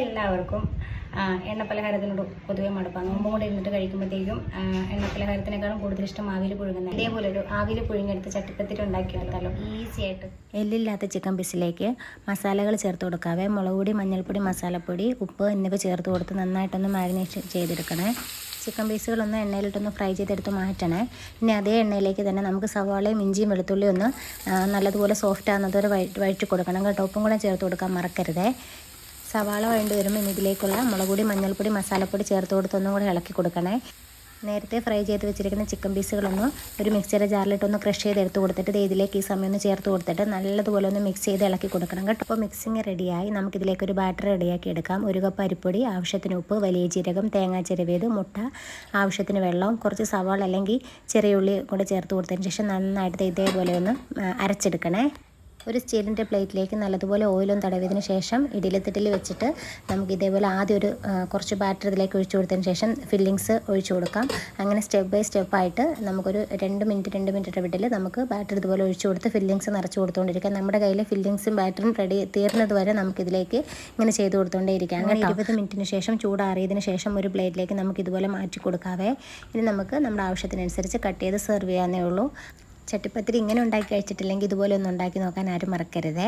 എല്ലാവർക്കും എണ്ണപ്പലഹാരത്തിനോട് പൊതുവെ മടുപ്പാണ്. നോമ്പും കൂടെ ഇരുന്നിട്ട് കഴിക്കുമ്പോഴത്തേക്കും എണ്ണപ്പലഹാരത്തിനേക്കാളും കൂടുതൽ ഇഷ്ടം ആവിയിൽ പുഴുങ്ങുന്നത്. ഇതേപോലെ ഒരു ആവിയിൽ പുഴുങ്ങിയെടുത്ത് ചട്ടിപ്പത്തിരി ഉണ്ടാക്കിയെടുത്താലോ ഈസി ആയിട്ട്. എല്ലില്ലാത്ത ചിക്കൻ പീസിലേക്ക് മസാലകൾ ചേർത്ത് കൊടുക്കാവേ. മുളക് പൊടി, മഞ്ഞൾപ്പൊടി, മസാലപ്പൊടി, ഉപ്പ് എന്നിവ ചേർത്ത് കൊടുത്ത് നന്നായിട്ടൊന്ന് മാരിനേഷൻ ചെയ്തെടുക്കണേ. ചിക്കൻ പീസുകളൊന്ന് എണ്ണയിലിട്ടൊന്ന് ഫ്രൈ ചെയ്തെടുത്ത് മാറ്റണേ. ഇനി അതേ എണ്ണയിലേക്ക് തന്നെ നമുക്ക് സവാളയും ഇഞ്ചിയും വെളുത്തുള്ളിയും ഒന്ന് നല്ലതുപോലെ സോഫ്റ്റ് ആകുന്നതുവരെ വഴറ്റി കൊടുക്കണം കേട്ടോ. ഉപ്പും കൂടെ ചേർത്ത് കൊടുക്കാൻ മറക്കരുതേ. സവാള വഴണ്ടി വരുമ്പോൾ ഇനി ഇതിലേക്കുള്ള മുളക് പൊടി, മഞ്ഞൾപ്പൊടി, മസാലപ്പൊടി ചേർത്ത് കൊടുത്ത് ഒന്നും കൂടെ ഇളക്കി കൊടുക്കണേ. നേരത്തെ ഫ്രൈ ചെയ്ത് വെച്ചിരിക്കുന്ന ചിക്കൻ പീസുകളൊന്ന് ഒരു മിക്സിയുടെ ജാറിലിട്ടൊന്ന് ക്രഷ് ചെയ്തെടുത്ത് കൊടുത്തിട്ട് ഇതിലേക്ക് ഈ സമയം ഒന്ന് ചേർത്ത് കൊടുത്തിട്ട് നല്ലതുപോലെ ഒന്ന് മിക്സ് ചെയ്ത് ഇളക്കി കൊടുക്കണം കേട്ടോ. അപ്പോൾ മിക്സിങ് റെഡിയായി. നമുക്കിതിലേക്കൊരു ബാറ്റർ റെഡിയാക്കി എടുക്കാം. 1 കപ്പ് അരിപ്പൊടി, ആവശ്യത്തിന് ഉപ്പ്, വലിയ ജീരകം, തേങ്ങാ ചിരവിയത്, മുട്ട, ആവശ്യത്തിന് വെള്ളം, കുറച്ച് സവാള അല്ലെങ്കിൽ ചെറിയ ഉള്ളി കൂടെ ചേർത്ത് കൊടുത്തതിന് ശേഷം നന്നായിട്ട് ഇതേപോലെ ഒന്ന് അരച്ചെടുക്കണേ. ഒരു സ്റ്റീലിൻ്റെ പ്ലേറ്റിലേക്ക് നല്ലതുപോലെ ഓയിലും തടവിയതിന് ശേഷം ഇഡലിത്തട്ടിൽ വെച്ചിട്ട് നമുക്ക് ഇതേപോലെ ആദ്യം കുറച്ച് ബാറ്റർ ഇതിലേക്ക് ഒഴിച്ചു കൊടുത്തതിന് ശേഷം ഫില്ലിങ്സ് ഒഴിച്ചു കൊടുക്കാം. അങ്ങനെ സ്റ്റെപ്പ് ബൈ സ്റ്റെപ്പായിട്ട് നമുക്കൊരു 2 മിനിറ്റ് ഇടവിട്ടിൽ നമുക്ക് ബാറ്റർ ഇതുപോലെ ഒഴിച്ചു കൊടുത്ത് ഫില്ലിങ്സ് നിറച്ച് കൊടുത്തുകൊണ്ടിരിക്കാം. നമ്മുടെ കയ്യിൽ ഫില്ലിങ്സും ബാറ്ററും തീർന്നത് വരെ നമുക്കിതിലേക്ക് ഇങ്ങനെ ചെയ്ത് കൊടുത്തുകൊണ്ടേയിരിക്കാം. അങ്ങനെ 20 മിനിറ്റിന് ശേഷം ചൂടാറിയതിന് ശേഷം ഒരു പ്ലേറ്റിലേക്ക് നമുക്ക് ഇതുപോലെ മാറ്റി കൊടുക്കാവേ. ഇനി നമുക്ക് നമ്മുടെ ആവശ്യത്തിനനുസരിച്ച് കട്ട് ചെയ്ത് സെർവ് ചെയ്യാവുന്നേ ഉള്ളൂ. ചട്ടിപ്പത്തിരി ഇങ്ങനെ ഉണ്ടാക്കി കഴിച്ചിട്ടില്ലെങ്കിൽ ഇതുപോലെ ഒന്ന് ഉണ്ടാക്കി നോക്കാൻ ആരും മറക്കരുതേ.